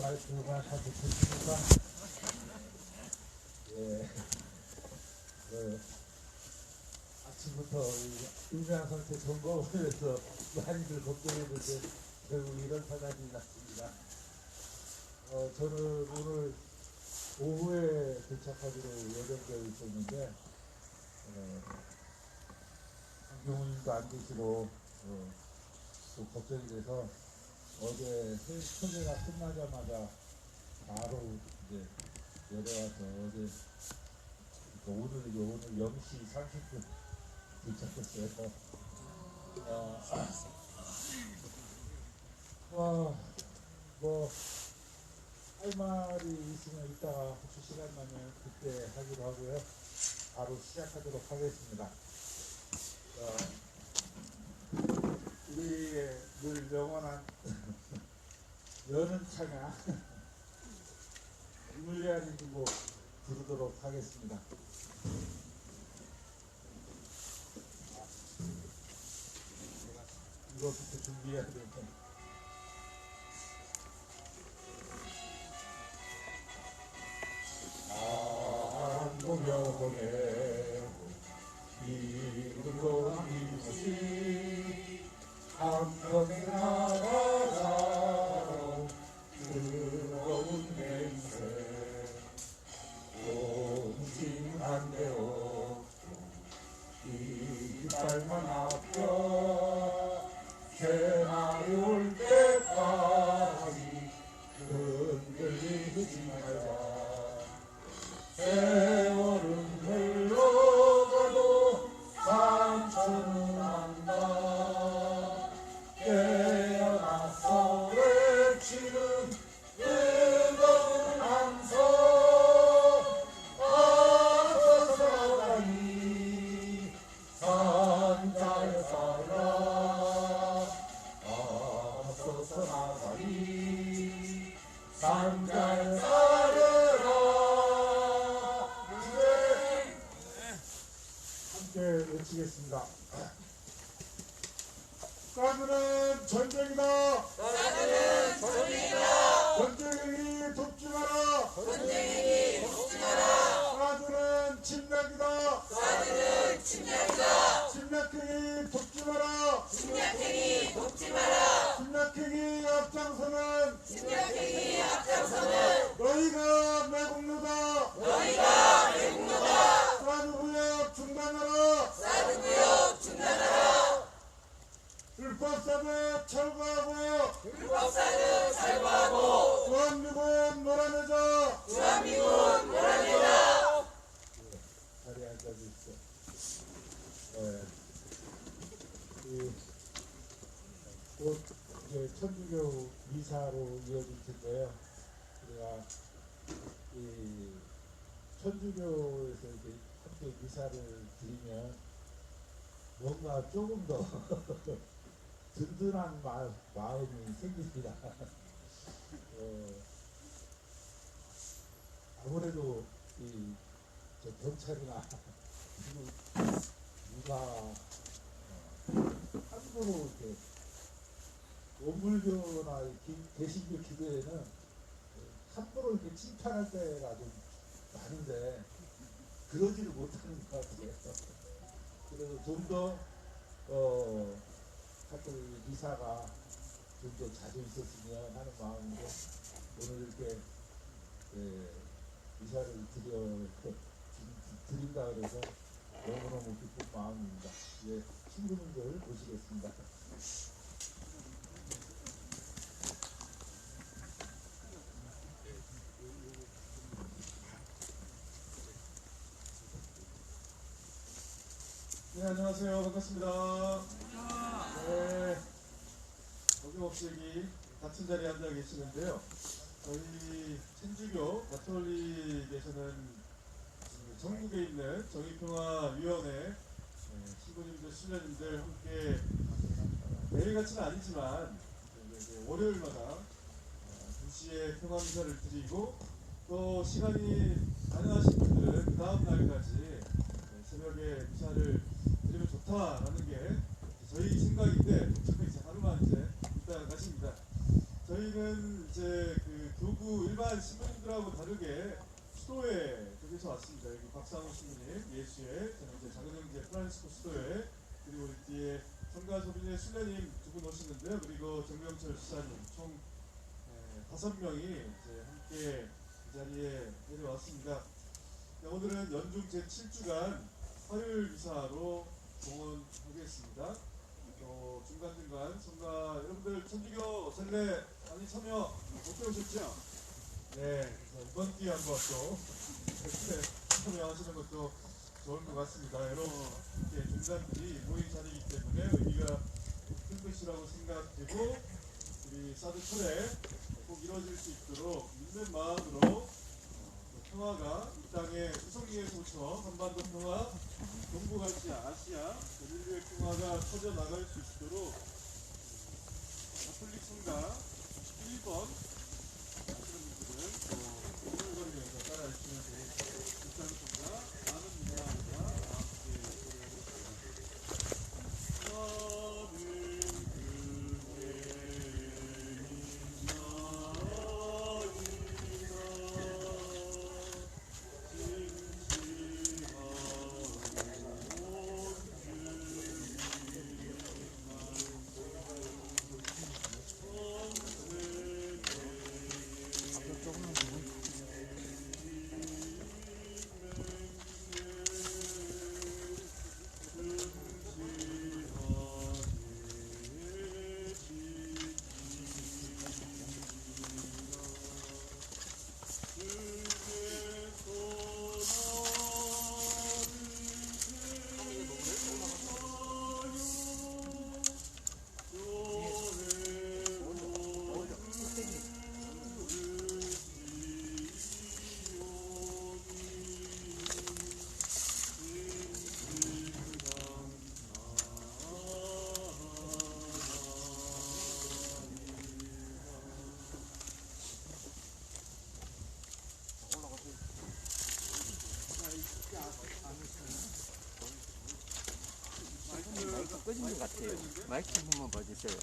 말씀만 다 듣겠습니까? 예. 아침부터 인명상태 점검을 해서 많이들 걱정했는데 결국 이런 사단이 났습니다. 저는 오늘 오후에 도착하기로 예정되어 있었는데 경호님도 안 계시고 또 걱정이 돼서 어제 소개가 끝나자마자 바로 이제 내려와서 어제 오늘 0시 30분 도착했어요. 뭐 할 말이 있으면 이따가 혹시 시간 나면 그때 하기로 하고요. 바로 시작하도록 하겠습니다. 우리의 늘 영원한 여는 찬양 물리하는 곡 부르도록 하겠습니다. 이것부터 준비해야 되니까. 안보명에 이름도 이것이 한평생 나가자 뜨거운 냄새 동심한데요 이빨만 아껴 새날이 올 때까지 흔들리지 말자 세월은 흘러가도 상처는 안다 깨어나서 외치는 뜨거운 함성 앞서서 나가니 산자에 살라 앞서서 나가니 산자에 살으라 함께 외치겠습니다. 까들은 전쟁이다. 까들은 전쟁이다. 전쟁이 돕지 마라. 전쟁이 돕지 마라. 까들은 침략이다. 까들은 침략이다. 침략행위 돕지 마라. 침략행위 돕지 마라. 침략행위 앞장서는 침략행위 앞장서는 너희가 매국노다. 너희가 매국노다. 사드구역 중단하라. 사드구역 중단하라. 불법사드 철거하고 불법사드 철거하고 주한미군 몰아내자. 주한미군 몰아내자. 자리에 앉아주십시오. 곧 이제 천주교 미사로 이어질 텐데요. 우리가 이 천주교에서 이제 함께 미사를 드리면 뭔가 조금 더 든든한 마음이 생깁니다. 아무래도 저 경찰이나 누가 함부로 이렇게 원불교나 개신교 기도에는 함부로 이렇게 침탈할 때가 좀 많은데 그러지를 못하는 것 같아요. 그래서 좀 더 하여튼 미사가 좀 더 자주 있었으면 하는 마음으로 오늘 이렇게 미사를 드린다 그래서 너무너무 기쁜 마음입니다. 예, 친구분들 모시겠습니다. 네, 안녕하세요. 반갑습니다. 네, 어김없이 여기 같은 자리에 앉아 계시는데요. 저희 천주교 가톨릭에서는 전국에 있는 정의평화위원회 신부님들, 신녀님들 함께 매일같이는 아니지만 월요일마다 2시에 평화미사를 드리고 또 시간이 가능하신 분들은 그 다음 날까지 새벽에 미사를 드리면 좋다라는 게 저희 생각인데 저희 이제 하루만 이제 있다 가십니다. 저희 저희는 이제 그 교구 일반 신부님들하고 다르게 수도회 쪽에서 왔습니다. 여기 박상우 신부님, 예수회, 저는 이제 작은 형제 프란시스코 수도회, 그리고 우리 뒤에 성가소비의 순례님 두 분 오시는데요. 그리고 정명철 지사님 총 5명이 이제 함께 이 자리에 내려왔습니다. 네, 오늘은 연중 제7주간 화요일 미사로 봉헌하겠습니다. 또 중간중간 성가 여러분들 천주교 설레 많이 참여 못 해오셨죠? 네, 그래서 이번 기회에 한번 또 이렇게 참여하시는 것도 좋을 것 같습니다. 여러 이렇게 중단들이 모인 자리이기 때문에 의미가 큰 것이라고 생각되고 우리 사드철에 꼭 이루어질 수 있도록 믿는 마음으로 평화가 이 땅의 수성리에서부터 한반도 평화, 동북아시아, 아시아, 인류의 평화가 터져 나갈 수 있도록 가톨릭 성가 1번 하시는 분들은 또 오늘거리면서 따라해주시면 되겠습니다. 일단 성가 많은 민망과 함께 마이크 꺼진 것 같아요. 마이크 한 번만 봐주세요.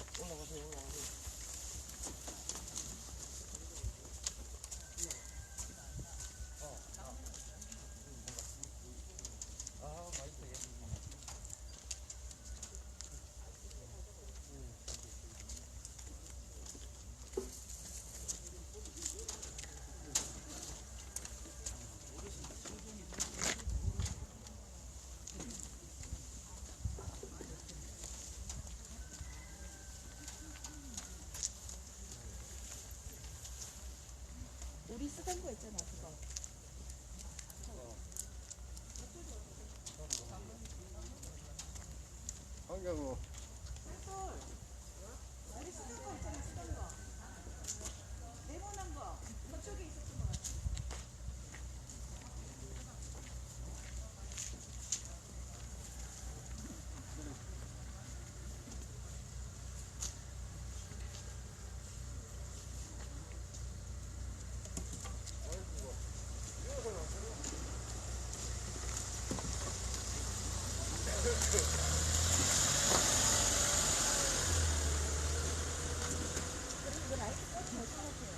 우리 쓰던 거 있잖아, 그거. 황경호. 우리 쓰던 거 있잖아, 쓰던 거. 네모난 거. 저쪽에 있었던 거 같아. 이거 라이트 꺼지 못 하세요.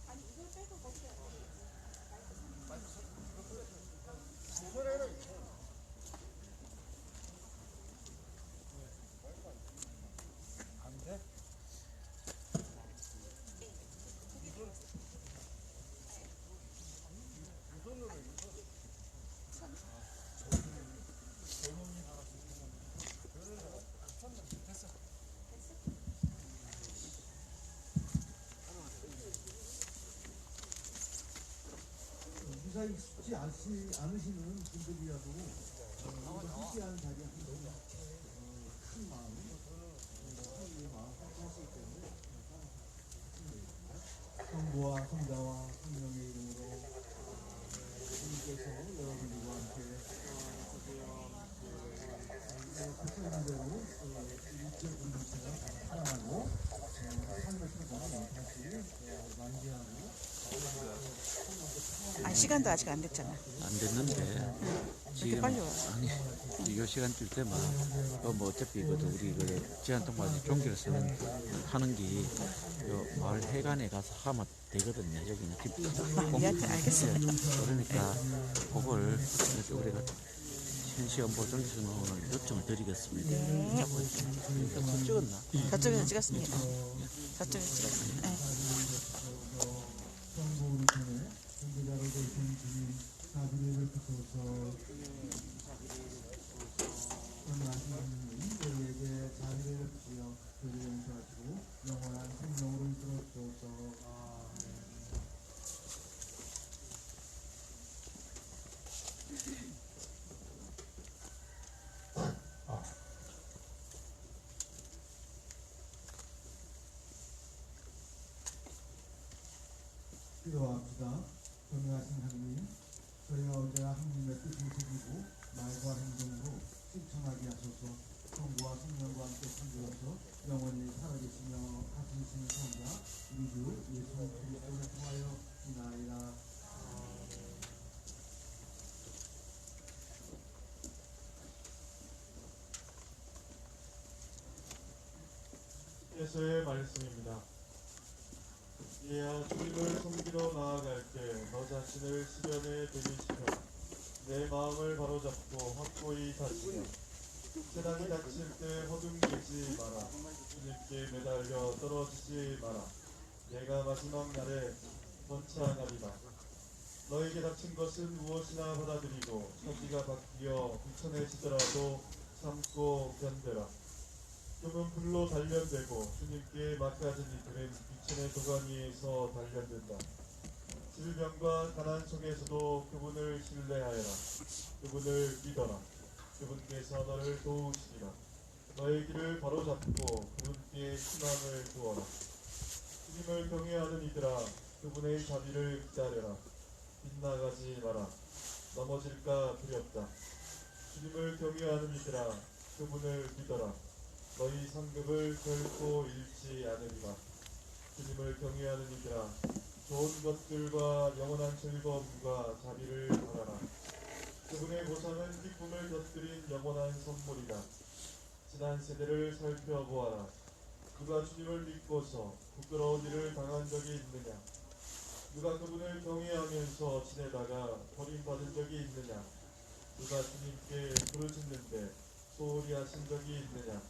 아니, 이걸 빼고 거기다. 무사히 쉽지 않으시는 분들이라도 함께하는 자리에 너무 큰 마음, 하나님의 마음 함께하시기 때문에 성부와 성자와 성령의 주님께서 여러분들과 함께 하시는 대로 일제 공동체가 살아가고 삶을 살고 다시 만개하고 아, 시간도 아직 안 됐잖아. 안 됐는데 이렇게 지금 빨리 와. 아니 이 시간쯤 되면 뭐 어차피 우리 제한 동안 종교를 하는 게 마을 해관에 가서 하면 되거든요. 여기는 지금 얘한테 알겠어. 그러니까 그걸 우리가 현시연보 정치선언을 요청을 드리겠습니다. 네. 저 찍었나? 저쪽에서 찍었습니다. 저쪽에서 찍었습니다. 네. 정보를 통해 존재자로 되신 주님 자비를 베푸소서. 전능하신 하나님 저희에게 자비를 베푸시어 저희를 용서하시고 영원한 생명으로 이끌어 주옵소서. 기도합시다. 전능하신 하나님, 저희가 언제나 하나님의 뜻을 새기고 말과 행동으로 실천하게 하소서. 성부와 성령과 함께 참되어서 영원히 살아계시며 하시는 성자 우리 주 예수 그리스도를 통하여 이나이다. 예수의 말씀입니다. 이야 주님을 섬기러 나아갈 때 너 자신을 시련에 들이시며 내 마음을 바로잡고 확고히 다지며 세상이 닥칠 때 허둥대지 마라. 주님께 매달려 떨어지지 마라. 내가 마지막 날에 번창하리라. 너에게 닥친 것은 무엇이나 받아들이고 처지가 바뀌어 비천해지더라도 참고 견뎌라. 금은 불로 단련되고 주님께 맡겨진 이들은 비천의 도가 위에서 단련된다. 질병과 가난 속에서도 그분을 신뢰하여라. 그분을 믿어라. 그분께서 너를 도우시리라. 너의 길을 바로잡고 그분께 희망을 두어라. 주님을 경외하는 이들아 그분의 자비를 기다려라. 빗나가지 마라. 넘어질까 두렵다. 주님을 경외하는 이들아 그분을 믿어라. 너희 상급을 결코 잃지 않으리라. 주님을 경외하는 이들아 좋은 것들과 영원한 즐거움과 자비를 바라라. 그분의 보상은 기쁨을 곁들인 영원한 선물이다. 지난 세대를 살펴보아라. 누가 주님을 믿고서 부끄러운 일을 당한 적이 있느냐? 누가 그분을 경외하면서 지내다가 버림받은 적이 있느냐? 누가 주님께 부르짖는데 소홀히 하신 적이 있느냐?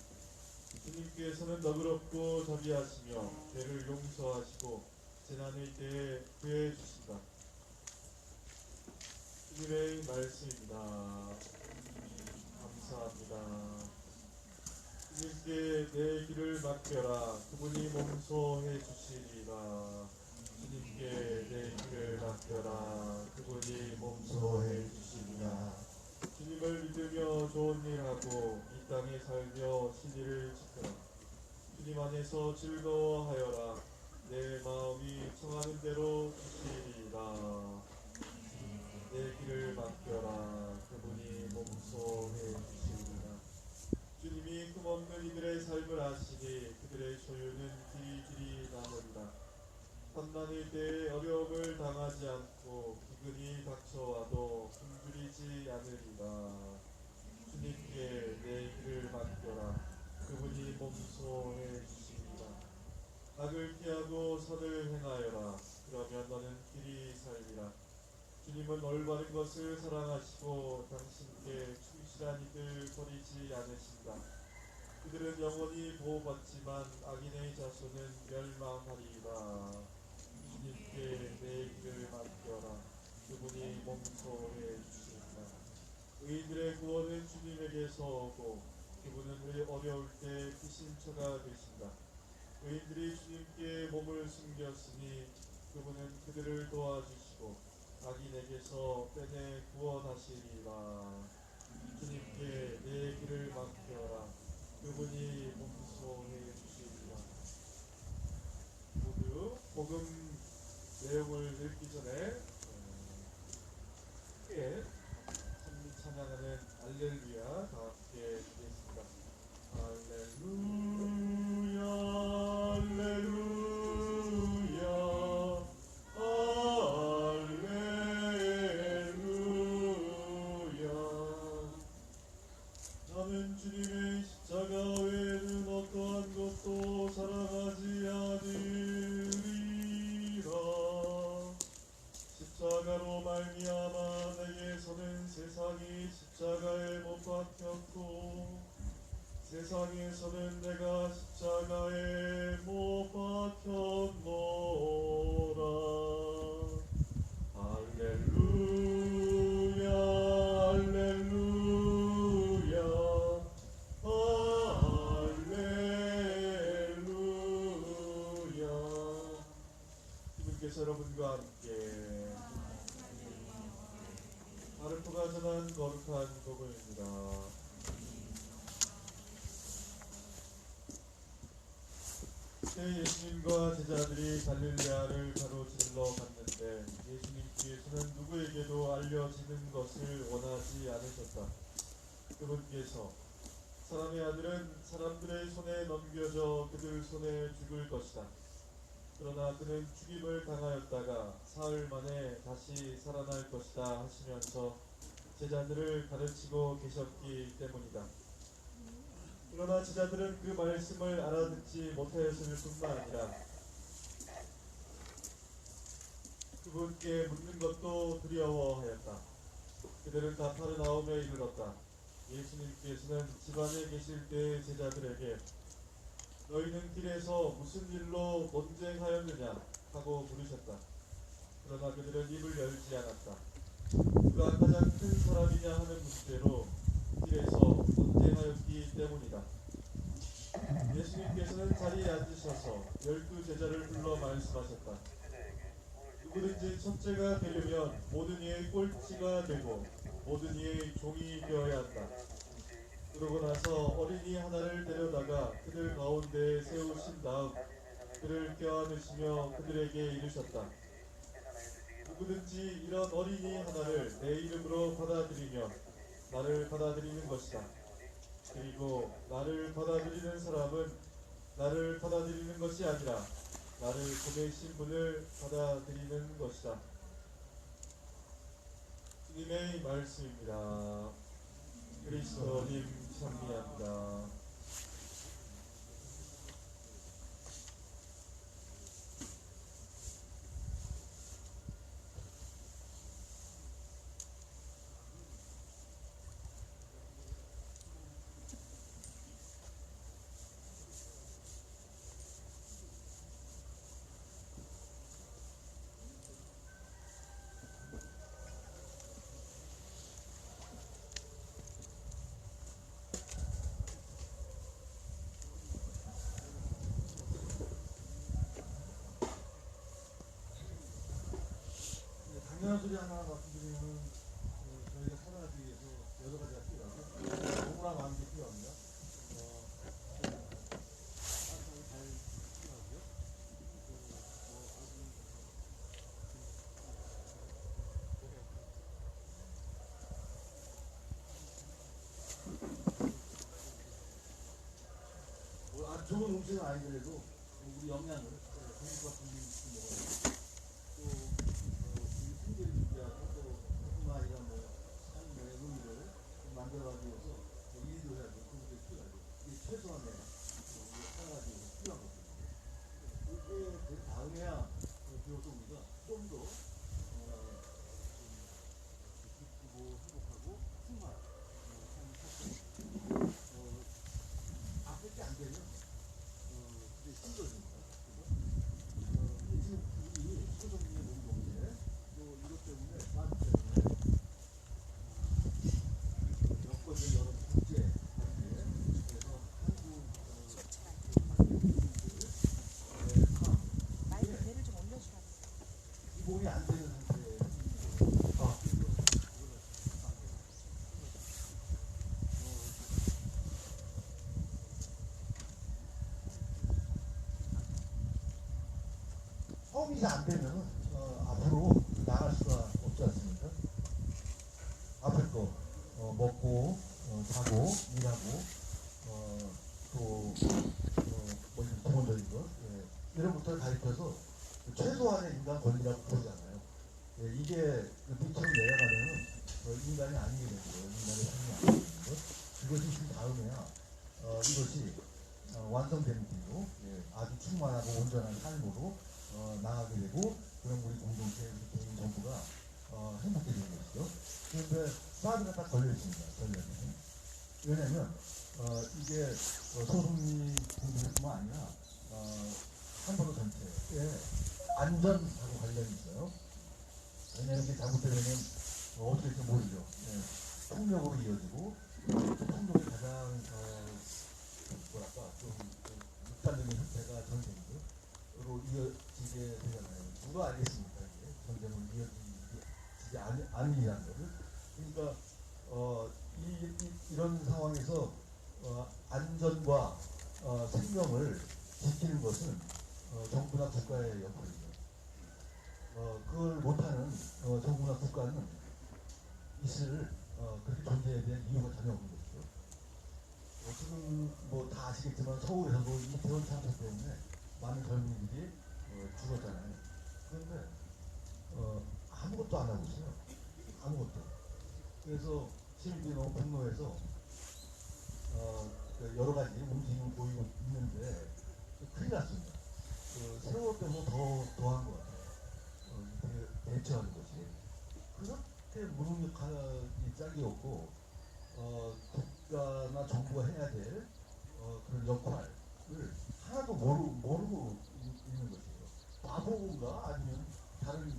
주님께서는 너그럽고 자비하시며 죄를 용서하시고 재난의 때에 구해 주신다. 주님의 말씀입니다. 감사합니다. 주님께 내 길을 맡겨라. 그분이 몸소해 주시리라. 주님께 내 길을 맡겨라. 그분이 몸소해 주시리라. 주님을 믿으며 좋은 일하고 이 땅에 살며 신의를 지켜라. 주님 안에서 즐거워하여라. 내 마음이 청하는 대로 주시리라. 내 길을 맡겨라. 그분이 몸소해 주시리라. 주님이 금없는 이들의 삶을 아시니 그들의 소유는 길이 남으리라. 환난의 때에 어려움을 당하지 않고 기근이 닥쳐와도 숨죽이지 않으리라. 주님께 내 길을 맡겨라. 그분이 몸소해 주시리라. 악을 피하고 선을 행하여라. 그러면 너는 길이 살리라. 주님은 올바른 것을 사랑하시고 당신께 충실한 이들 버리지 않으신다. 그들은 영원히 보호받지만 악인의 자손은 멸망하리라. 주님께 내 길을 맡겨라. 그분이 몸소해 주시리라. 의인들의 구원은 주님에게서 오고 그분은 어려울 때 피신처가 되신다. 의인들이 주님께 몸을 숨겼으니 그분은 그들을 도와주시고 악인에게서 빼내 구원하시리라. 주님께 내 길을 맡겨라. 그분이 몸소해 주시리라. 모두 복음 내용을 읽기 전에 함께 찬양하는 알렐루야 다 함께 드리겠습니다. 할렐루야 할렐루야 할렐루야 나는 주님의 십자가 외에는 어떠한 것도 사랑하지 않으리라. 십자가로 말미암아 내게서는 세상이 십자가에 못 박혔고 세상에서는 내가 십자가에 못 박혔노라. 할렐루야 할렐루야 할렐루야. 주님께서 여러분과 함께 아르토가 전한 거룩한 복음입니다. 그때 예수님과 제자들이 갈릴레아를 가로질러 갔는데 예수님께서는 누구에게도 알려지는 것을 원하지 않으셨다. 그분께서 사람의 아들은 사람들의 손에 넘겨져 그들 손에 죽을 것이다. 그러나 그는 죽임을 당하였다가 사흘 만에 다시 살아날 것이다 하시면서 제자들을 가르치고 계셨기 때문이다. 그러나 제자들은 그 말씀을 알아듣지 못하였을 뿐만 아니라 그분께 묻는 것도 두려워하였다. 그들은 가파르나움에 이르렀다. 예수님께서는 집안에 계실 때 제자들에게 너희는 길에서 무슨 일로 논쟁하였느냐 하고 물으셨다. 그러나 그들은 입을 열지 않았다. 누가 가장 큰 사람이냐 하는 문제로 길에서 논쟁하였기 때문이다. 예수님께서는 자리에 앉으셔서 12 제자를 불러 말씀하셨다. 누구든지 첫째가 되려면 모든 이의 꼴찌가 되고 모든 이의 종이 되어야 한다. 그러고 나서 어린이 하나를 데려다가 그들 가운데 세우신 다음 그를 껴안으시며 그들에게 이르셨다. 누구든지 이런 어린이 하나를 내 이름으로 받아들이며 나를 받아들이는 것이다. 그리고 나를 받아들이는 사람은 나를 받아들이는 것이 아니라 나를 보내신 분을 받아들이는 것이다. 주님의 말씀입니다. 그리스도님 찬미합니다. 당연한 소리 하나 말씀드리면 저희가 살아가기 위해서 여러 가지가 필요하고 너무나 많은 게 필요합니다. 항상 잘 필요하고요. 아주 좋은 음식은 아니더라도 우리 영양을 공부가 분명히 먹어야 돼요. 또 생계를 준비하고 또 조그마 이런 삶의 의미를 만들어가기 위해서 일도 해야 되고 그것도 필요하고 이게 최소한의 우리가 살아가기 위해서 필요한 거거든요. 그게 된 다음에야 비로소 우리가 좀 더 기쁘고 행복하고 풍성한 삶을 살수 있는 앞밖에 안 되면 그게 힘들어집니다. 지금 우리 소정리의 운동제 또 이것 때문에 사드 때문에 여권을 여러 국제 단계 그래서 한국 마이크 배를 좀 올려주라. 기본이 안 되는 상태에 처음이 안 되면 앞으로 나갈 수가 없지 않습니까? 안전하고 뭐 기본적인 것 이런 것들을 가입해서 최소한의 인간 권리라고 보잖아요. 이게 밑으로 내려가면은 인간이 아니게 되는 거예요. 인간의 삶이 아니게 되는 것. 그것이 있은 다음에야 이것이 완성되는 길로 아주 충만하고 온전한 삶으로 나아가게 되고 그런 우리 공동체, 우리 개인 정부가 행복해지는 것이죠. 그런데 사드가 딱 걸려 있습니다. 전략에는. 왜냐면 이게 소송이 공동체뿐만 아니라 한반도 전체에 안전하고 관련이 있어요. 왜냐면 이게 잘못되면 어떻게 될지 모르죠. 폭력으로 이어지고 폭력의 가장 뭐랄까 좀 극단적인 형태가 전쟁으로 이어지게 되잖아요. 누가 알겠습니까? 이게 전쟁으로 이어지지 않으리라는 것을. 그러니까 이런 상황에서 안전과 생명을 지키는 것은 정부나 국가의 역할이죠. 그걸 못하는 정부나 국가는 있을 그렇게 존재에 대한 이유가 전혀 없는 것이죠. 지금 뭐 다 아시겠지만 서울에서도 이태원 참사 때문에 많은 젊은이들이 죽었잖아요. 그런데 아무것도 안 하고 있어요. 아무것도. 그래서 시민들이 너무 분노해서 여러 가지 움직임을 보이고 있는데 큰일 났습니다. 세월호 때문에 더한 것 같아요. 대처하는 것이 그렇게 무능력하기 짝이 없고 국가나 정부가 해야 될 그런 역할을 하나도 모르고 있는 것이에요. 바보인가 아니면 다른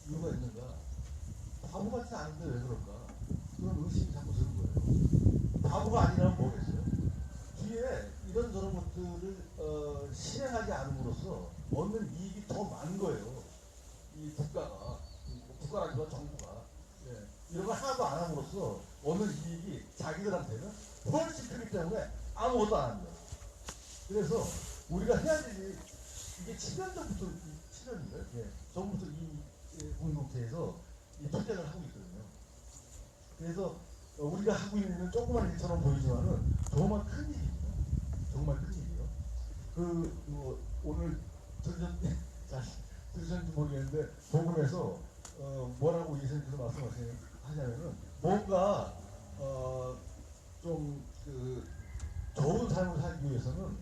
이유가 있는가? 바보 같지 않은데 왜 그럴까? 그런 의심이 자꾸 드는 거예요. 바보가 아니라면 뭐겠어요? 뒤에 이런저런 것들을 실행하지 않음으로써 얻는 이익이 더 많은 거예요. 이 국가라기보다 정부가 이런 걸 하나도 안 함으로써 얻는 이익이 자기들한테는 훨씬 크기 때문에 아무것도 안 합니다. 그래서 우리가 해야 될 일이 이게 7년 전부터 7년인가요? 전부터 이 공동체에서 이 투쟁을 하고 있거든요. 그래서 우리가 하고 있는 조그만 일처럼 보이지만은 정말 큰 일입니다. 정말 큰 일이에요. 오늘 들으셨는지 모르겠는데 복음에서 뭐라고 예수님께서 말씀하시냐면은 뭔가 좀 좋은 삶을 살기 위해서는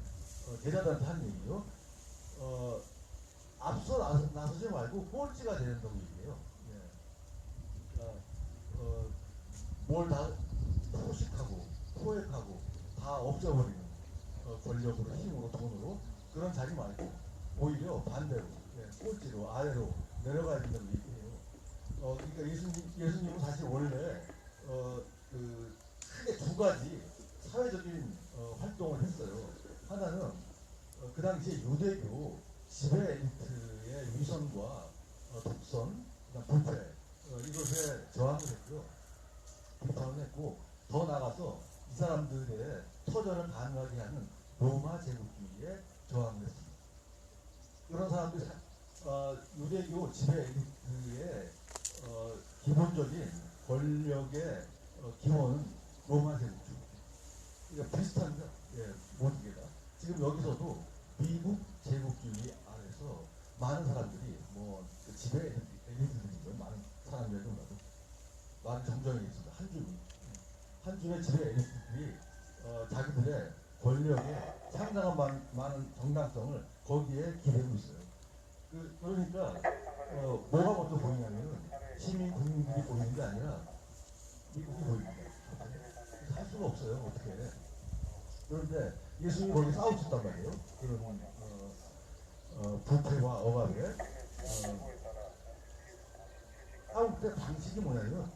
제자들한테 한 얘기요. 앞서 나서지 말고 꼴찌가 되야 된다고 얘기해요. 뭘 다 포식하고 포획하고 다 없애버리는 권력으로 힘으로 돈으로 그런 자리 말고 오히려 반대로 꼴찌로 아래로 내려가야 된다고 얘기해요. 그러니까 예수님은 사실 원래 크게 두 가지 사회적인 활동을 했어요. 하나는 그 당시에 유대교 지배 엘리트의 위선과 독선, 부패 이것에 저항을 했고요. 비판을 했고 더 나아가서 이 사람들의 터전을 가능하게 하는 로마 제국주의에 저항을 했습니다. 이런 사람들이 유대교 지배 엘리트의 기본적인 권력의 기원은 로마 제국주의. 그러니까 비슷합니다. 모든 게 다. 지금 여기서도 미국 제국주의 아래서 많은 사람들이 지배 엘리트들이죠. 많은 사람들이 많은 정정이 있습니다. 한 줌의 지배 엘리트들이 자기들의 권력에 상당한 많은 정당성을 거기에 기대고 있어요. 그러니까 뭐가 먼저 보이냐면 시민 국민들이 보이는 게 아니라 미국이 보입니다. 할 수가 없어요. 어떻게. 그런데 예수님이 거기 싸우셨단 말이에요. 그런 부패와 억압에 싸울 때 방식이 뭐냐면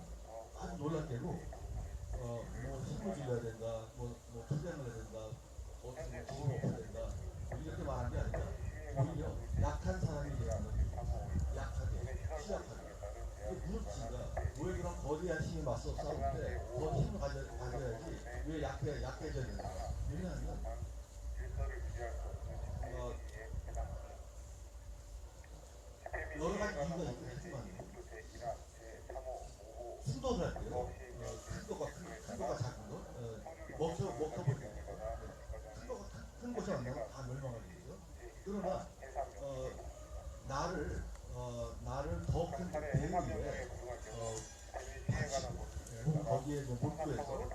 아주 놀랍게도 힘을 빌려야 된다, 투쟁을 해야 된다, 돈을 얻어야 된다 이렇게 말한 게 아니라 오히려 약한 사람이 얘기하는 거죠. 약하게, 취약하게. 무릎지가 왜 그런 거대한 힘이 맞서 싸울 때 더 힘을 가져야지 왜 약해져야 된다. 왜냐하면 여러 가지 이유가 있긴 하지만 순도를 할 때요. 큰 거가 작은 거, 먹혀 여기에 몰두해서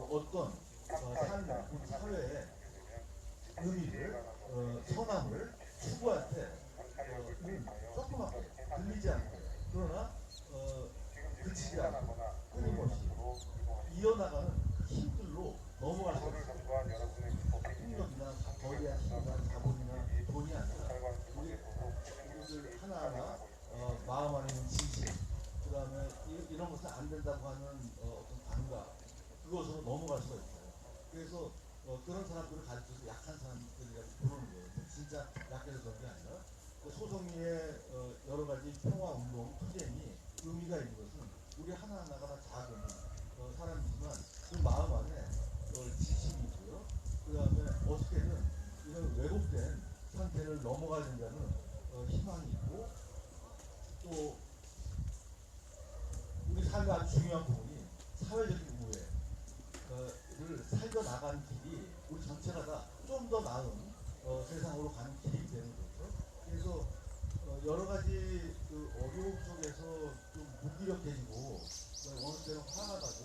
어떤 삶, 우리 사회의 의미를 선함을 추구할 때 조그맣게 들리지 않고 그러나 그치지 않고 끊임없이 이어나가는 힘들로 넘어갈 수 있어요. 폭력이나 거리한 힘이나 자본이나 돈이 아니라 우리들 하나하나 마음 안에 있는 진실, 그 다음에 이런 것은 안 된다고 하는 어떤 감각, 그것으로 넘어갈 수가 있어요. 그래서 그런 사람들을 가르쳐서 약한 사람들이라고 부르는 거예요. 진짜 약해서 그런 게 아니라 소송리의 여러 가지 평화운동, 투쟁이 의미가 있는 것은 우리 하나하나가 다 작은 사람이지만 그 마음 안에 지식이 있고요. 그 다음에 어떻게든 이런 왜곡된 상태를 넘어가야 된다는 희망이 있고, 또 우리 삶의 아주 중요한 부분이 사회적인 우애를 살려 나가는 길이 우리 전체가 다 좀 더 나은 세상으로 가는 길이 되는 거죠. 그래서 여러 가지 그 어려움 속에서 좀 무기력해지고 어느 때는 화가 나고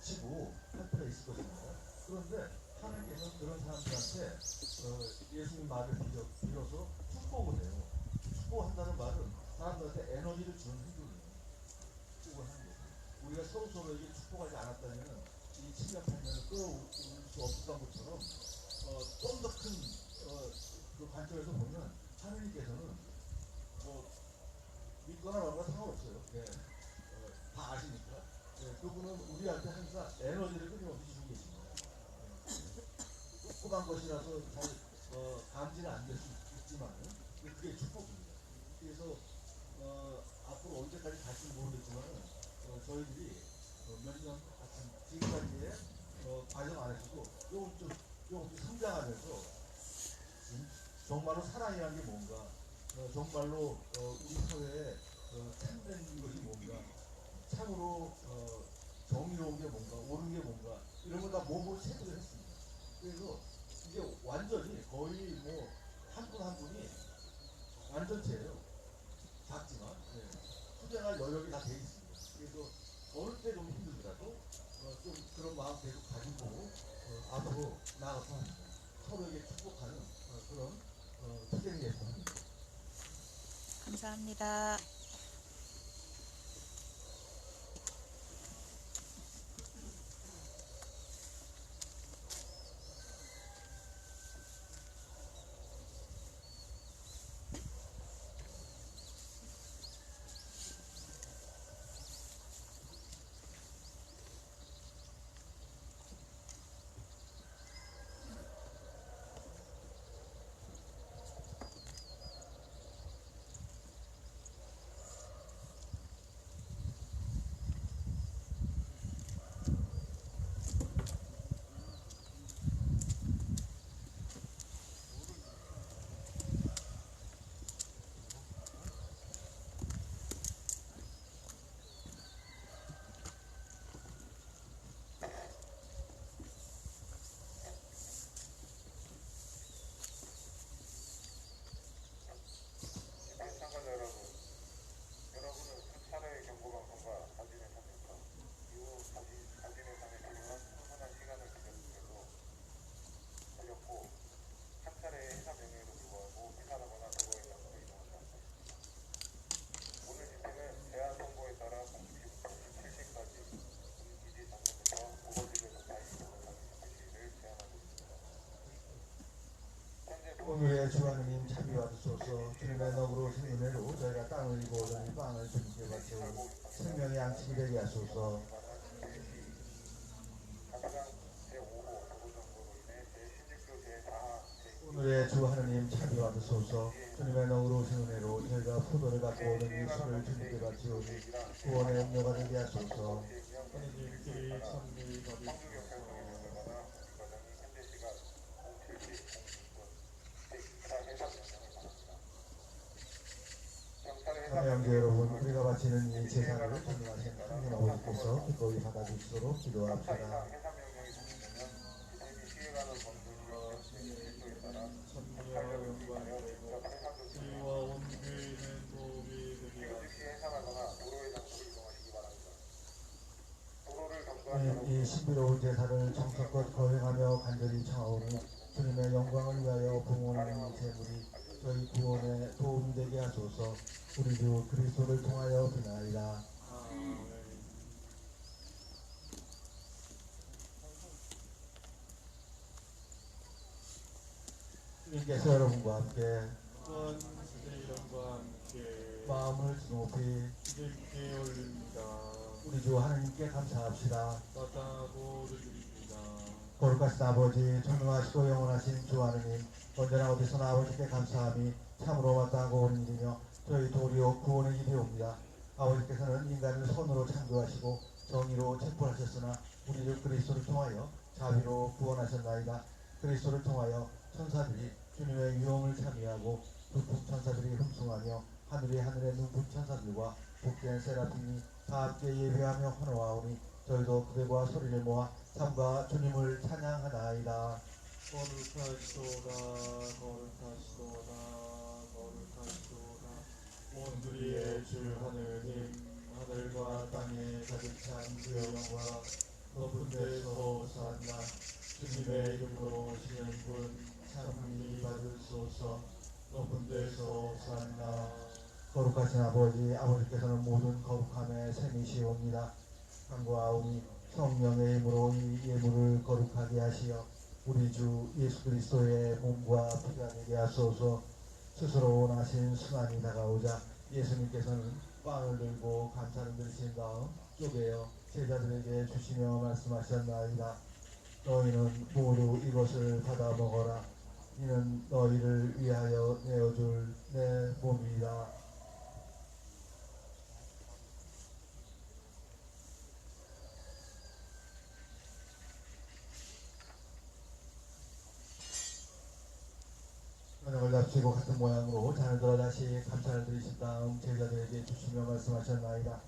지치고 할 때가 있을 것입니다. 그런데 하나님께서는 그런 사람들한테 예수님 말을 빌어서 축복을 해요. 축복한다는 말은 사람들한테 에너지를 주는 행동이에요. 축복을 하는 거죠. 우리가 서로에게 축복하지 않았다면 이 7년, 8년을 끌어올 수 없었던 것처럼 좀 더 큰 그 관점에서 보면 하나님께서는 뭐 믿거나 말거나 상관없어요. 네. 다 아시니까. 네. 그분은 우리한테 항상 에너지를 끊임없이 주고 계십니다. 네. 조그만 것이라서 잘 감지는 안 될 수 있지만 그게 축복입니다. 그래서 앞으로 언제까지 갈지는 모르겠지만 저희들이 몇 년 지금까지의 과정 안에서도 조금씩 성장하면서 정말로 사랑이라는 게 뭔가, 정말로 우리 사회에 참된 것이 뭔가, 참으로 정의로운 게 뭔가, 옳은 게 뭔가, 이런 걸 다 몸으로 체득을 했습니다. 그래서 이제 완전히 거의 뭐 한 분 한 분이 완전체예요. 작지만 투쟁할 여력이 다 돼 있습니다. 그래서 어느 때 좀 힘들더라도 좀 그런 마음 계속 가지고 앞으로 나아가서 합니다. 서로에게 축복하는 그런 투쟁이 예습합니다. 감사합니다. 오늘의 주 하느님 자비와 주소서. 주님의 너그러우신 은혜로 저희가 땅을 이고 얻은 빵을 주님께 바쳐 생명의 양식이 되게 하소서. 오늘의 주 하느님 자비와 주소서. 주님의 너그러우신 은혜로 저희가 포도를 갖고 얻은 이 술을 주님께 바치오니 구원의 음료가 되게 하소서. 하나님께 찬미를 받으시옵소서. 형제 여러분, 우리가 바치는 이 제사를 전능하신 하나님 아버지께서 기꺼이 받아주시도록 기도합시다. 찬미와 영광 되고 주와 온 교회는 도움이 되게 하시옵소서. 이 신비로운 제사를 정성껏 거행하며 간절히 청하오니 주님의 영광을 위하여 부모하는 이 제물이 저희 구원에 도움이 되게 하소서. 우리 주 그리스도를 통하여 비나이다. 아멘. 주님께서 여러분과 함께 또한 주의 이름과 함께 마음을 높이 주님께 올립니다. 우리 주 하나님께 감사합시다. 마땅하고 드립니다. 거룩하신 아버지, 전능하시고 영원하신 주 하느님, 언제나 어디서나 아버지께 감사함이 참으로 마땅하고 옳은 일이며 저희 도리오 구원의 일이옵니다. 아버지께서는 인간을 선으로 창조하시고 정의로 책벌하셨으나 우리 주 그리스도를 통하여 자비로 구원하셨나이다. 그리스도를 통하여 천사들이 주님의 유언을 참여하고 북풍 천사들이 흠숭하며 하늘의 눈부 천사들과 복된 세라핌이 다 함께 예배하며 환호하오니 저희도 그들과 소리를 모아 삼가 주님을 찬양하나이다. 거룩하시도다 거룩하시도다 거룩하시도다 온누리의 주 하느님 하늘과 땅에 가득 찬 주의 영광 높은 데서 오산나 주님의 이름으로 오시는 분 찬미 받으소서 높은 데서 오산나 거룩하신 아버지, 아버지께서는 모든 거룩함의 셈이시옵니다. 간구하오니 성령의 힘으로 이 예물을 거룩하게 하시어 우리 주 예수 그리스도의 몸과 피가 되게 하소서. 스스로 원하신 순환이 다가오자 예수님께서는 빵을 들고 감사를 드리신 다음 쪼개어 제자들에게 주시며 말씀하셨나이다. 너희는 모두 이것을 받아 먹어라. 이는 너희를 위하여 내어줄 내 몸이다. 저녁을 잡수고 같은 모양으로 잔을 들어 다시 감사를 드리신 다음 제자들에게 주시며 말씀하셨나이다.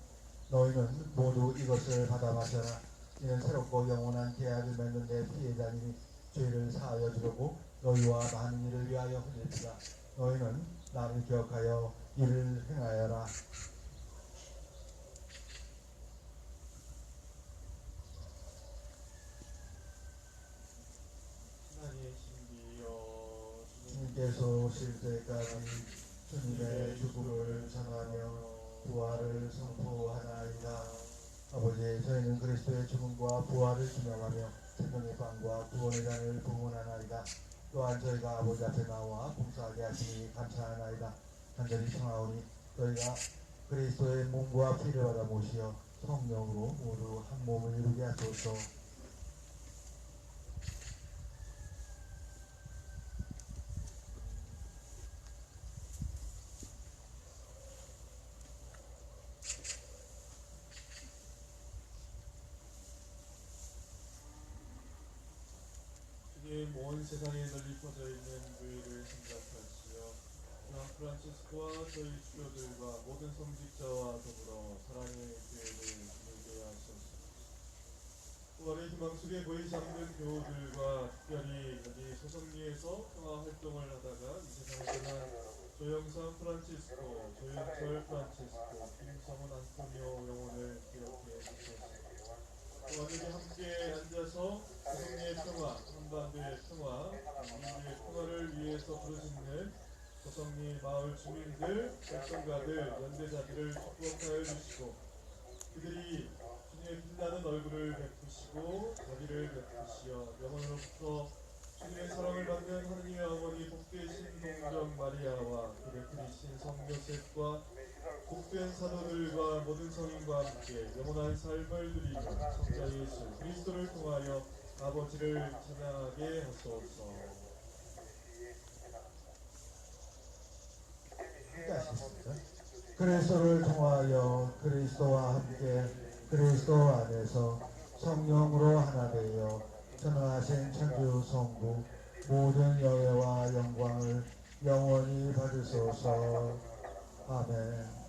너희는 모두 이것을 받아 마셔라. 이는 새롭고 영원한 계약을 맺는 내 피의 잔이니 죄를 사하여 주려고 너희와 많은 이를 위하여 흘릴 피다. 너희는 나를 기억하여 이를 행하여라. 하나님의 신비여 주님께서 오실 때까지 주님의 죽음을 전하며 부활을 선포하나이다. 아버지, 저희는 그리스도의 죽음과 부활을 기념하며 생명의 빵과 구원의 잔을 봉헌하나이다. 또한 저희가 아버지 앞에 나와 봉사하게 하시니 감사하나이다. 간절히 청하오니 저희가 그리스도의 몸과 피를 받아 모시어 성령으로 모두 한 몸을 이루게 하소서. 주님 온 세상에 널리 퍼져 있는 교회를 생각하시어 장 프란치스코와 저희 주교들과 모든 성직자와 더불어 사랑의 교회를 이루게 하소서. 부활의 희망 속에 보이지 않는 교우들과 특별히 여기 소성리에서 평화 활동을 하다가 이 세상을 떠난 조영삼 프란치스코, 조윤철 프란치스코, 김성훈 안토니오 영혼을 기억해 주소서. 또한 여기 함께 앉아서 소성리의 평화, 한반도의 평화, 인류의 평화를 위해서 부르짖는 소성리 마을 주민들, 백성가들, 연대자들을 축복하여 주시고 그들이 주님의 빛나는 얼굴을 베푸시고 자비를 베푸시어 영원으로부터 주님의 사랑을 받는 하느님의 어머니 복되신 동정 마리아와 그를 크리신 성 요셉과 복된 사도들과 모든 성인과 함께 영원한 삶을 누리며 성자 예수 그리스도를 통하여 아버지를 찬양하게 하소서. 그리스도를 통하여 그리스도와 함께 그리스도 안에서 성령으로 하나 되어 전능하신 천주 성부 모든 영예와 영광을 영원히 받으소서. 아멘.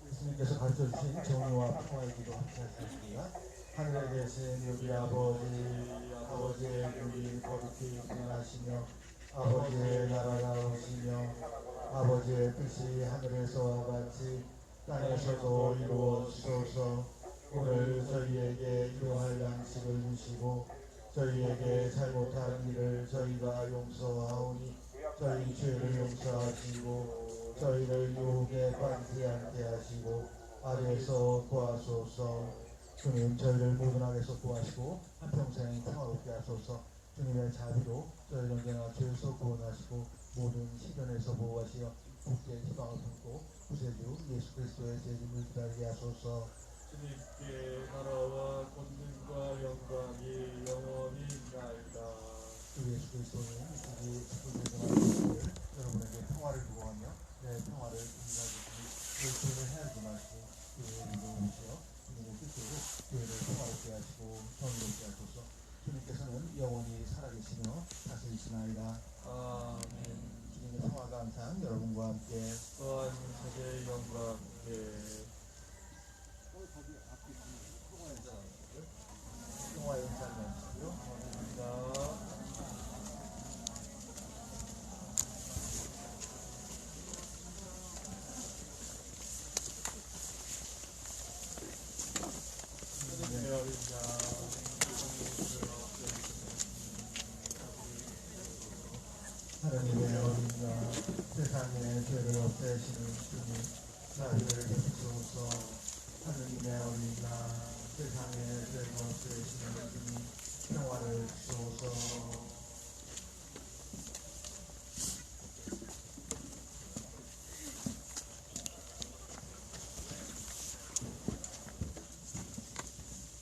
예수님께서 가르쳐주신 정의와 평화의 기도 함께 하시겠습니다. 하늘에 계신 우리 아버지의 눈이 거룩히 빛나시며 아버지의 나라가 오시며 아버지의 뜻이 하늘에서와 같이 땅에서도 이루어지소서. 오늘 저희에게 일용할 양식을 주시고 저희에게 잘못한 일을 저희가 용서하오니 저희 죄를 용서하시고 저희를 유혹에 빠지지 않게 하시고 악에서 구하소서. 주님, 저희를 모든 악에서 구하시고 한평생 평화롭게 하소서. 주님의 자비로 저희를 언제나 죄에서 구원하시고 모든 시련에서 보호하시어 국제 희망을 품고 구세주 예수 그리스도의 재림을 기다리게 하소서. 주님께 나라와 권능과 영광이 영원히 있나이다. 주 예수 그리스도는 우리 축복을 여러분에게 평화를 부어하며 내 평화를 공유하시니 교회를 헤아리지 마시고 교회를 이루시어 주님의 뜻대로 교회를 평화롭게 하시고 정의롭게 하소서. 주님께서는 영원히 살아계시며 다스리시나이다. 아멘. 주님의 평화가 항상 여러분과 함께 또한 세계의 영광과 함께 평화의 인사를 마치고요. 감사합니다. 하느님의 어린 양, 하나님의 어린 양, 세상의 죄를 없애시는 주님, 자비를 베푸소서. 하나님의 어린 양, 세상의 죄를 없애시는 주님, 평화를 주소서.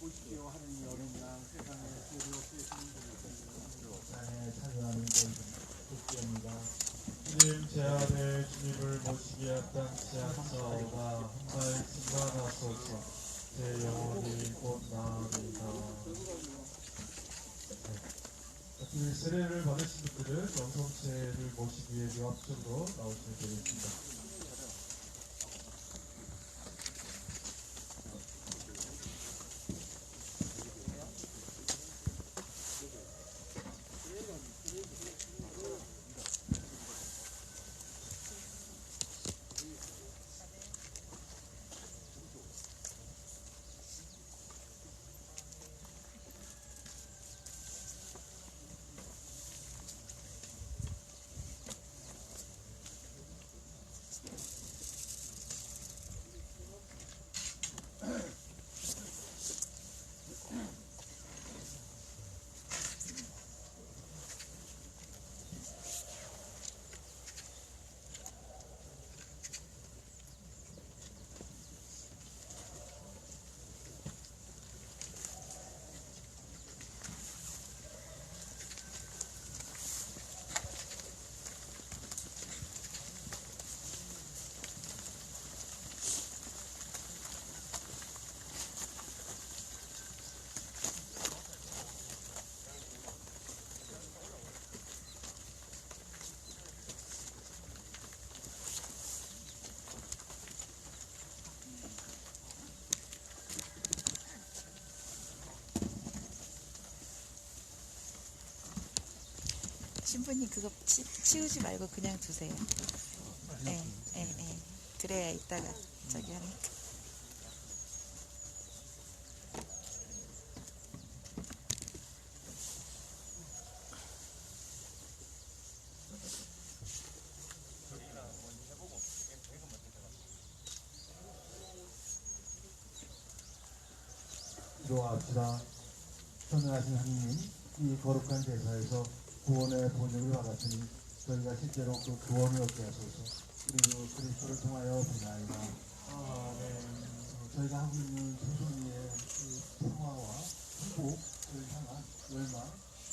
보십시오. 하나님의 어린 양, 세상의 죄를 없애시는 주님, 세상에 참여하는 저희들 복되옵니다. 주님 제 안에 주님을 모시기 합당치 않사오나 한 말씀만 하소서. 제 영혼이 곧 나으리다. 그 세례를 받으신 분들은 영성체를 모시기 위해 요 앞쪽으로 나오시면 되겠습니다. 신부님 그거 치우지 말고 그냥 두세요. 네, 네, 네. 그래야 이따가 저기 하니까. 기도합시다. 선하신 하느님, 이 거룩한 제사에서 구원의 본역을 받았으니 저희가 실제로 그 구원을 얻게 하소서. 그리고 그리스도를 통하여 비나이다. 아멘. 저희가 하고 있는 소송의 그 평화와 행복을 향한 열망,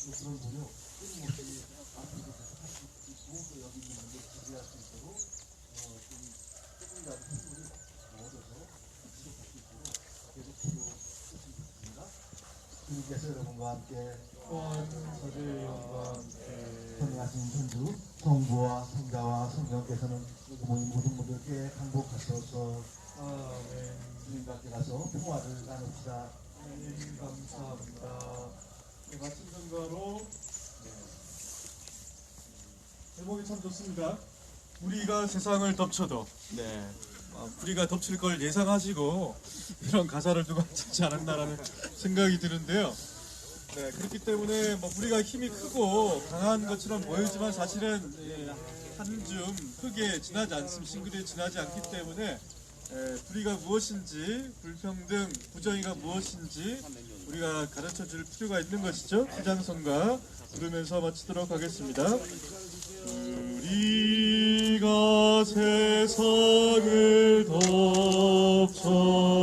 또 그런 노력, 끊임없이 앞으로 계속할 수 있고 또 여기 있는 분들 지지할 수 있도록 조금이라도 힘을 얻어서 지속할 수 있도록 계속 기도했으면 좋겠습니다. 주님께서 여러분과 함께 또한 저주의 영광과 함께 선하신 천주 성부와 성자와 성령께서는 모든 분들께 항복하셔서 아멘. 주님과 함께 가서 평화를 나눕시다. 하나님 감사합니다. 네, 마침 전가로 제목이 참 좋습니다. 우리가 세상을 덮쳐도 우리가 덮칠 걸 예상하시고 이런 가사를 누가 짓지 않았나라는 생각이 드는데요. 네, 그렇기 때문에 뭐 우리가 힘이 크고 강한 것처럼 보이지만 사실은 한 줌 흙에 지나지 않습니다. 싱글에 지나지 않기 때문에 불의가 무엇인지, 불평등, 부정의가 무엇인지 우리가 가르쳐 줄 필요가 있는 것이죠. 시장성가 부르면서 마치도록 하겠습니다. 우리가 세상을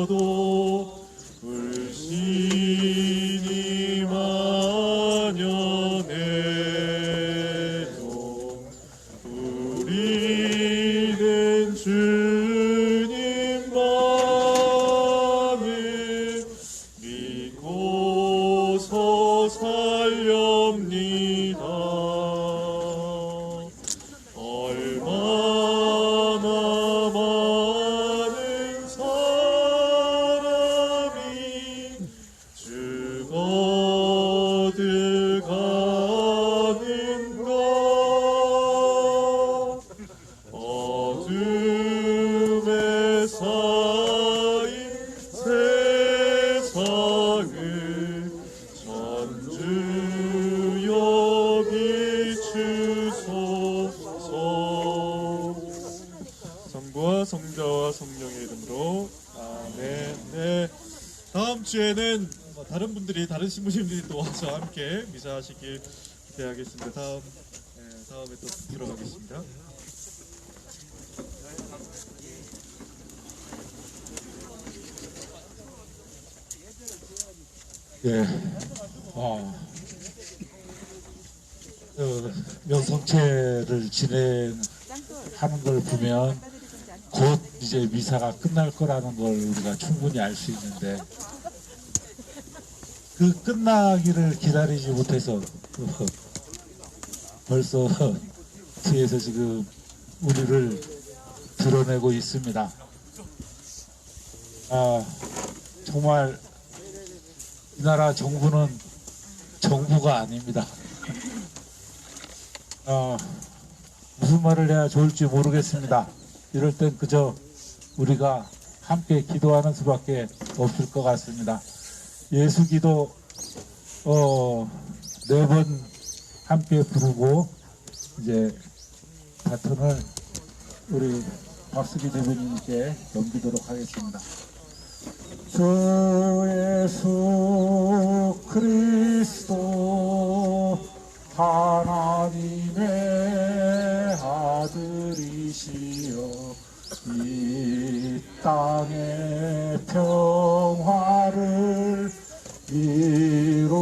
덮쳐도 불신이 만연해도 우리는 주님만을 믿고서 살렵니다. 얼마나 많은 사람이 죽어들가는가. 어둠에 쌓인 세상을 전주여 비추소서. 성부와 성자와 성령의 이름으로 아멘. 네, 다음 주에는 다른 분들이, 다른 신부님들이 또 와서 함께 미사하시길 기대하겠습니다. 다음에 또 들어가겠습니다. 예, 명성체를 진행하는 걸 보면 곧 이제 미사가 끝날 거라는 걸 우리가 충분히 알 수 있는데, 그 끝나기를 기다리지 못해서 벌써 뒤에서 지금 우리를 드러내고 있습니다. 정말 이 나라 정부는 정부가 아닙니다. 무슨 말을 해야 좋을지 모르겠습니다. 이럴 땐 그저 우리가 함께 기도하는 수밖에 없을 것 같습니다. 예수기도 4번 함께 부르고 이제 바톤을 우리 박수기 대변인께 넘기도록 하겠습니다. 주 예수 그리스도 하나님의 아들이시여 이 땅의 평화를 이루소서.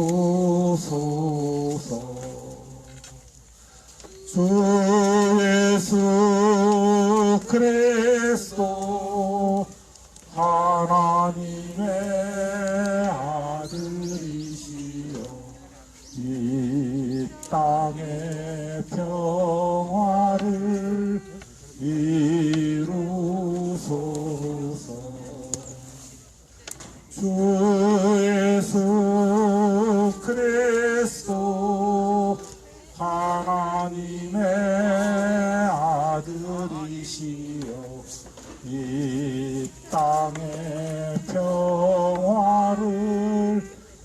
주 예수 그리스도 하나님의 아들이시여 이 땅의 평화를 이루소서. 주 예수 그리스도 하나님의 아들이시여 이 땅의 평화를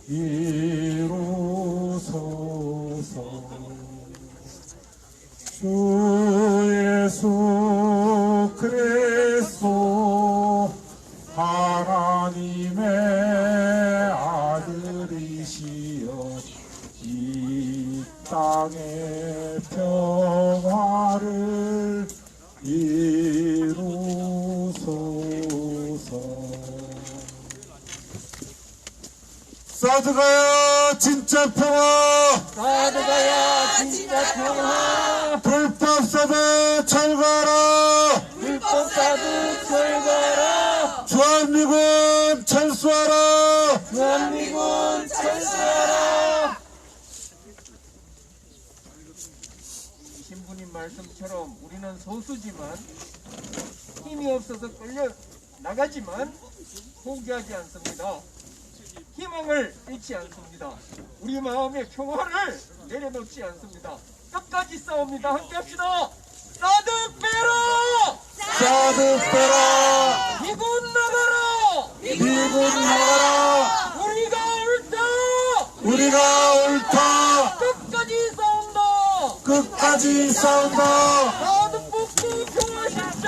이루소서. 주 예수 그리스도 하나님의 아들이시여 이 땅의 평화를 이루소서. 사드가야 진짜 평화, 사드가야 진짜 평화, 불법사드 철거하라, 불법사드 철거하라, 주한미군 철수하라, 주한미군 철수하라. 신부님 말씀처럼 우리는 소수지만 힘이 없어서 끌려 나가지만 포기하지 않습니다. 희망을 잃지 않습니다. 우리 마음의 평화를 내려놓지 않습니다. 끝까지 싸웁니다. 함께 합시다. 사드 빼라! 사드 빼라! 미군 나가라! 미군 나가라! 우리가 옳다! 우리가 옳다! 끝까지 싸운다! 끝까지 싸운다! 사드 뽑고 평화 심자!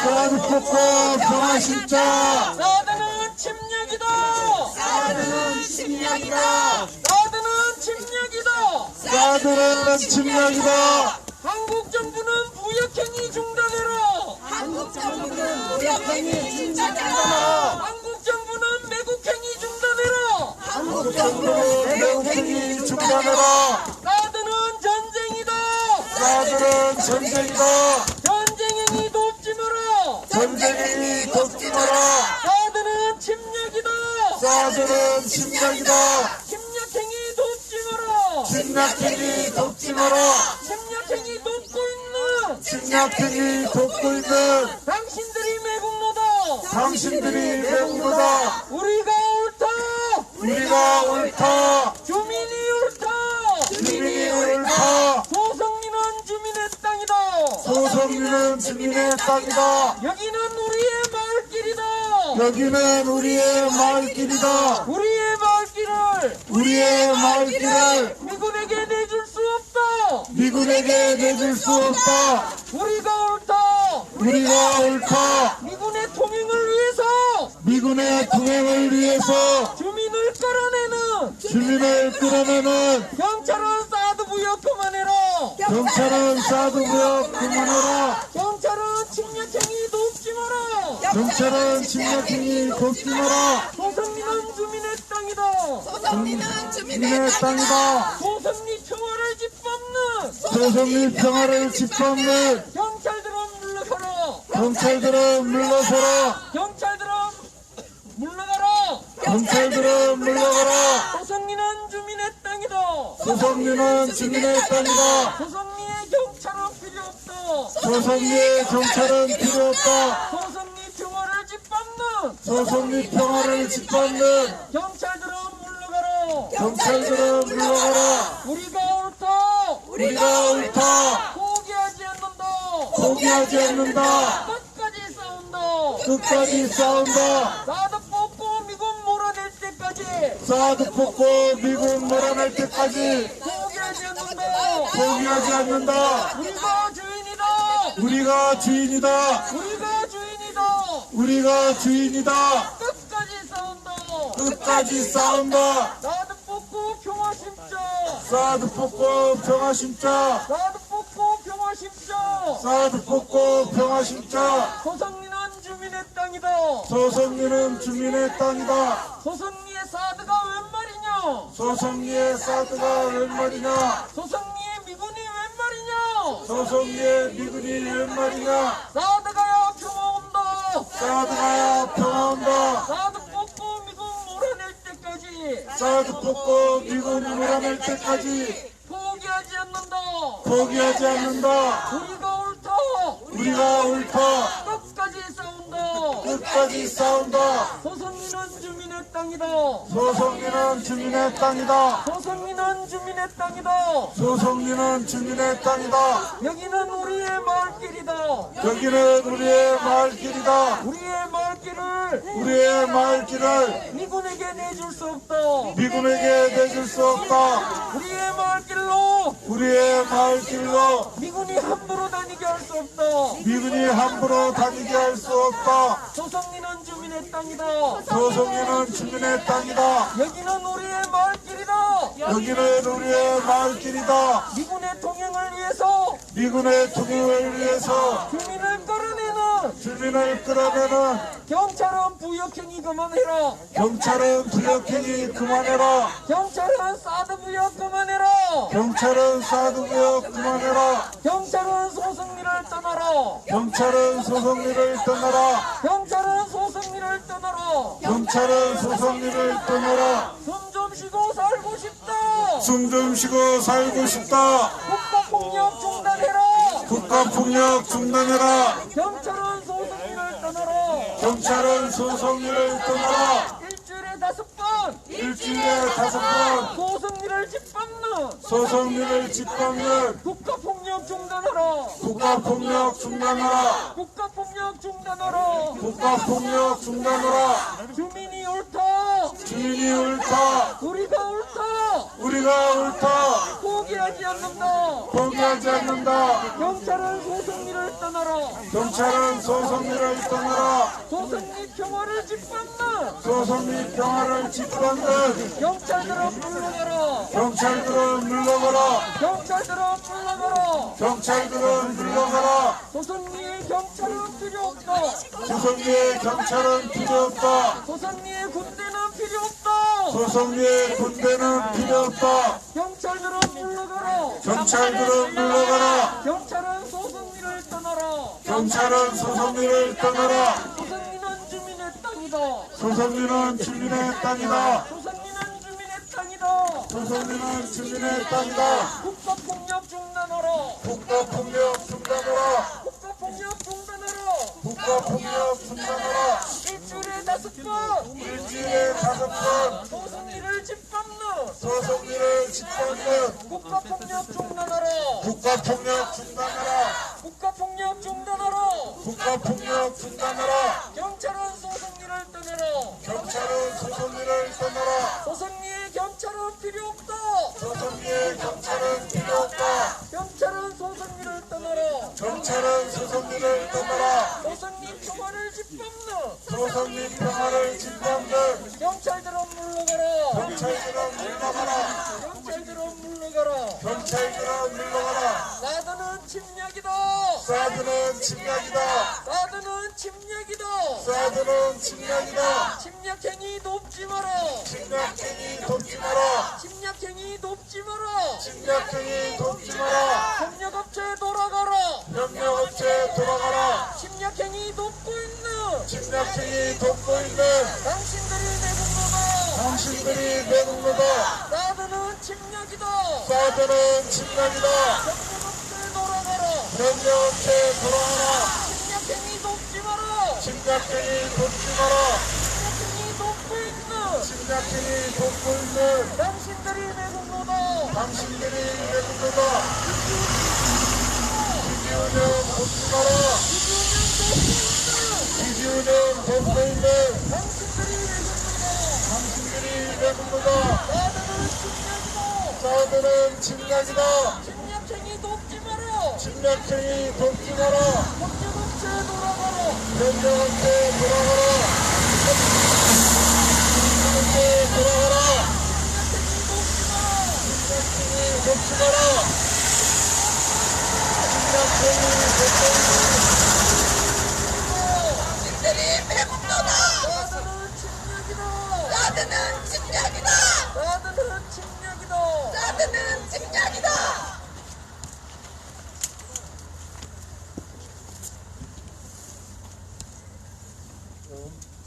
사드 뽑고 평화 심자! 사드는 침략이다! 사드는 침략이다. 사드는 침략이다! 사드는 침략이다! 한국 정부는 무역행위 중단해라! 한국 정부는 무역행위 중단해라. 한국 정부는 매국행위 중단해라! 한국 정부는 매국행위 중단해라! 사드는 전쟁이다! 사드는 전쟁이다! 전쟁행위 돕지 마라! 전쟁이 돕지 마라! 사드는 침략이다! 사드는 침략이다! 침략행위 돕지 마라! 침략행위 돕지 마라! 침략행위 돕고 있는 침략행위 돕고 있는 당신들이 매국노다! 당신들이 매국노다! 우리가 옳다! 우리가 옳다! 주민이 옳다! 주민이 옳다! 소성리는 주민의 땅이다! 소성리는 주민의 땅이다! 여기는 우리의 마을길이다! 여기는 우리의 마을길이다! 우리의 마을길을 우리의 마을길을 미군에게 내줄 수 없다! 미군에게 내줄 수 없다! 우리가 옳다! 우리가 옳다! 미군의 통행을 위해서 미군의 동행을 위해서 주민을 끌어내는 주민을 끌어내는 경찰은 사드 무역 그만해라! 경찰은 사드무역 그만하라! 경찰은 침략행위 돕지 마라! 경찰은 침략행위 돕지 마라! 소성리는 주민의 땅이다! 소성리는 주민의 주민의 땅이다. 땅이다! 소성리 평화를 짓밟는 소성리 평화를 짓밟는 경찰들은 물러가라! 경찰들은 물러서라! 경찰들은 물러가라! 경찰들은 물러가라! 소성리는 주민의 땅이다! 소성리는 주민의 땅이다! 소성리의 경찰은 필요 없다! 소성리의 경찰은 필요 없다! 소성리 평화를 짓밟는 소성리 평화를 짓밟는 경찰들은 물러가라! 경찰들은 물러가라! 우리가 옳다! 우리가 옳다! 포기하지 않는다! 포기하지 않는다! 끝까지 싸운다! 끝까지 싸운다! 사드 뽑고 미군 몰아낼 때까지 사드 뽑고 미군 몰아낼 때까지 포기하지 않는다! 포기하지 않는다! 우리가 주인이다! 우리가 주인이다! 우리가 주인이다! 우리가 주인이다! 끝까지 싸운다! 끝까지 싸운다! 사드 뽑고 평화 심자! 사드 뽑고 평화 심자! 사드 뽑고 평화 심자! 사드 뽑고 평화 심자! 소성리는 주민의 땅이다! 소성리는 주민의 땅이다! 소성리의 사드가 웬 말이냐? 소성리의 사드가 웬 말이냐? 소성리의 미군이 웬 말이냐? 소성리의 미군이 웬 말이냐? 사드가야 평화 온다! 사드가야 평화 온다! 사드 뽑고 미군 몰아낼 때까지 사드 뽑고 미군 몰아낼 때까지 포기하지 않는다! 포기하지 않는다! 우리가 옳다! 우리가 옳다! 끝까지 싸운다! 끝까지 싸운다! 소성리는 주민의 땅이다! 소성리는 주민의 땅이다! 소성리는 주민의 땅이다! 소성리는 주민의 땅이다! 여기는 우리의 마을길이다! 여기는 우리의 마을길이다! 우리의 마을길을 우리의 마을길을 미군에게 내줄 수 없다! 미군에게 내줄 수 없다! 우리의 마을길로 우리의 마을길로 미군이 함부로 다니게 할 수 없다! 미군이 함부로 다니게 할 수 없다! 소성리는 주민의 땅이다! 소성리는 주민의 땅이다! 여기는 우리의 마을길이다! 여기는 우리의 마을길이다! 미군의 통행을 위해서 미군의 통행을 위해서 주민을 끌어내는 주민을 끌어내는 경찰은 부역행위 그만해라! 경찰은 부역행위 그만해라! 경찰은 사드 부역 그만해라! 경찰은 사드무역 그만해라! 경찰은 소성리를 떠나라! 경찰은 소성리를 떠나라! 경찰은 소성리를 떠나라! 경찰은 소성리를 떠나라! 숨 좀 쉬고 살고 싶다! 숨 좀 쉬고 살고 싶다! 국가폭력 중단해라! 국가폭력 중단해라! 경찰은 소성리를 떠나라! 경찰은 소성리를 떠나라! 일주일에 5번! 일주일에 5번 소성리를 짓밟는 소성리를 짓밟는 국가폭력 국가폭력 중단하라. 국가폭력 중단하라. 국가폭력 중단하라. 국가폭력 중단하라. 주민이 옳다. 주민이 옳다. 우리가 옳다. 우리가 옳다. 포기하지 않는다. 포기하지 않는다. 경찰은 소승리를 떠나라. 경찰은 소송리를 떠나라. 소승리 평화를 짓밟는 소송리 평화를 짓밟는 경찰들은 물러가라. 경찰들은 물러가라. 경찰들은 물러가라. 경찰들은 물러가라. 소승리의 경찰은 필요 없다. 소송리의 경찰은 필요 없다. 소승리의 군대는 필요 없다. 소송리의 군대는 필요 없다. 경찰들은 물러가라. 경찰들은 물러가라. 경찰은 소승리를 떠나라. 경찰은 소송리를 떠나라. 소승리는 주민의 땅이다. 소송리는 주민의 땅이다. 소승리는 주민의 땅이다. 소송리는 주민의 땅이다. 국가폭력 중단하라. 국가폭력 중단하라. 국가폭력 중단하라. 국가폭력 중단하라. 일주일에 5번 일주일에 5번 소승리를 짓밟는 소송리를 짓밟는 국가폭력 중단하라. 국가폭력 중단하라. 국가폭력 중단하라. 국가폭력 중단하라. 경찰은 소승리를 떠나라. 경찰은 소송리를 떠나라. 소승리의 경찰은 필요 없다. 소송리의 경찰은 필요 없다. 경찰은 소승리를 떠나라. 경찰은 소송리를 떠나라. 소승리 평화를 짓밟는 소송리 평화를 짓밟는 경찰들은 물러가라. 경찰들은 물러가라. 경찰들은 물러가라. 경찰들은 물러가라. 사드는 침략이다. 사드는 침략이다. 사드는 침략이다. 사드는 침략이다. 침략행위 돕지 마라. 침략행위 돕지 마라. 침략행위 돕지 마라. 침략행위 돕지 마라. 협력업체 돌아가라. 협력업체 돌아가라. 침략행위 돕고 있는 침략행위 돕고 있는 당신들이 내국노다. 당신들이 내국노다. 사드는 침략이다. 사드는 침략이다. 협력업체 돌아가라. 협력업체 돌아가라. 침략행위 돕지 마라. 침략행위 돕지 마라. 침략행위 돕고 있는 침략행위 돕고 있는 당신들이 내국노다. 당신들이 내국노다. 기지운영 돕지 마라. 기지운영 돕고 있는 당신들이 내국노다. 당신들이 내국노다. 사드는 침략이다. 사드는 침략이다. 침략행위 돕지 마라. 침략행위 돕지 마라. 협력업체 돌아가라. 협력업체 돌아가라. 협력업체 돌아가라. 침략행위 돕지 마라. 침략행위 돕고 있는 당신들이 배국노다. 사드는 침략이다. 사드는 침략이다. 사드는 침략이다. 사드는 침략이다.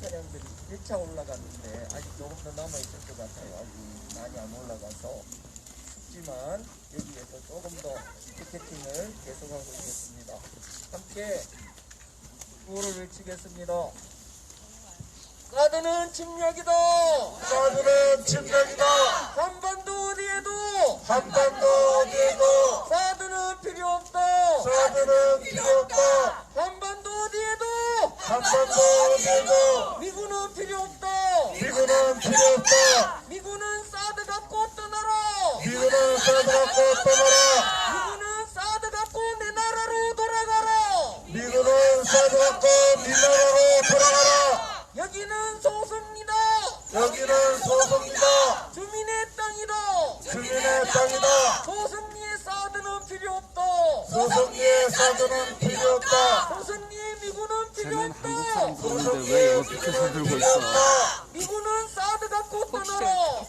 차량들이 1차 올라갔는데 아직 조금 더 남아있을 것 같아요. 아직 많이 안 올라가서 춥지만 여기에서 조금 더 피켓팅을 계속하고 있겠습니다. 함께 구호를 외치겠습니다. 사드는 침략이다. 사드는 침략이다. 한반도 어디에도 한반도 어디에도 사드는 필요 없다. 사드는 필요 없다. 한반도 어디에도 한반도 어디에도 미군은 필요 없다. 미군은 필요 없다. 미군은 사드 갖고 떠나라. 미군은 사드 갖고 떠나라. 미군은 사드 갖고 내 나라로 돌아가라. 미군은 사드 갖고 네 나라로 돌아가라. 여기는 소승리다. 여기는 소송이다. 주민의 땅이다. 주민의 땅이다. 소승리의 사드는 필요 없다. 소송리의 사드는 필요 없다. 소승리의 미군은 필요 쟤는 없다. 한국 사람 보는데 왜 이거 피켓을 들고 있어? 미군은 사드 갖고 떠나라.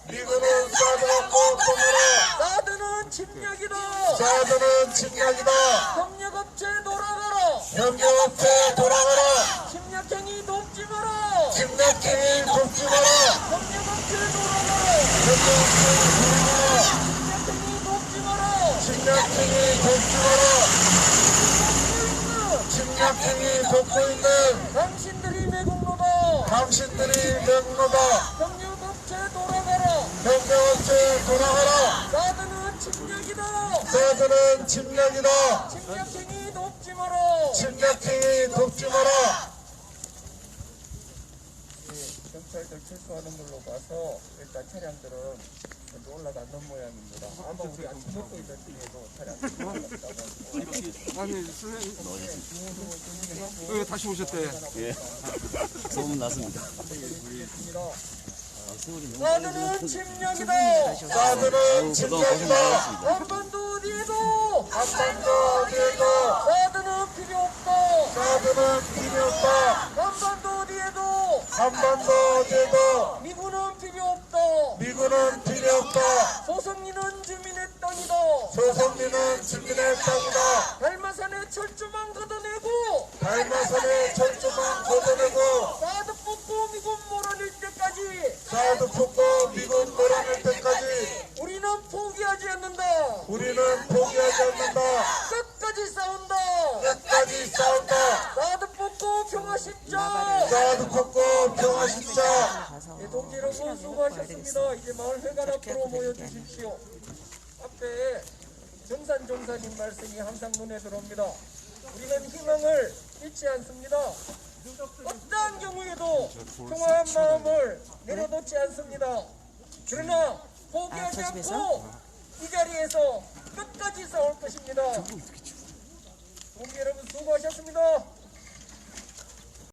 미군은 사드 갖고 떠나라. 사드는 침략이다. 사드는 침략이다. 협력업체 돌아가라. 협력업체 돌아가라. 침략행위 돕지 마라. 침략행위 돕지 마라. 협력업체 돌아가라. 협력업체 돌아가라. 침략행위 돕지 마라. 침략행위 돕지 마라. 침략행위 돕고 있는 당신들이 내국노다. 당신들이 내국노다. 협력업체 돌아가라. 협력업체 돌아가라. 사드는 침략이다. 사드는 침략이다. 침략행위 돕지 마라. 침략행위 돕지 마라. 경찰들 출소하는 걸로 봐서 일단 차량들은 먼저 올라가는 모양입니다. 아마 우리 아침 먹고 있는 중에도 차량들이 올라갔다고 하고. 아니 선생님 왜 다시 오셨대? 소문 났습니다. 사드는 침략이다. 사드는 침략이다. 한반도 어디에도 한반도 어디에도 사드는 필요 없다. 사드는 필요 없다. 한반도 어디에도 한반도 어디에도 미군은 필요 없다. 미군은 필요 없다. 소성리는 주민의 땅이다. 소성리는 주민의 땅이다. 달마산에 철조망 걷어내고 달마산에 철조망 걷어내고 사드 뽑고 미군 몰아낼 때까지 사드 뽑고 미군 몰아낼 때까지 우리는 포기하지 않는다. 우리는 포기하지 않는다. 끝까지 싸운다. 끝까지 싸운다. 사드 뽑고 평화 십자. 사드 뽑고 평화 십자. 예, 동지 여러분 수고하셨습니다. 이제 마을 회관 앞으로 모여주십시오. 앞에 정산 종사님 말씀이 항상 눈에 들어옵니다. 우리는 희망을 잃지 않습니다. 어떠한 경우에도 평화한 마음을 내려놓지 않습니다. 그러나 포기하지 저 집에서? 않고 이 자리에서 끝까지 싸울 것입니다. 동지 여러분 수고하셨습니다.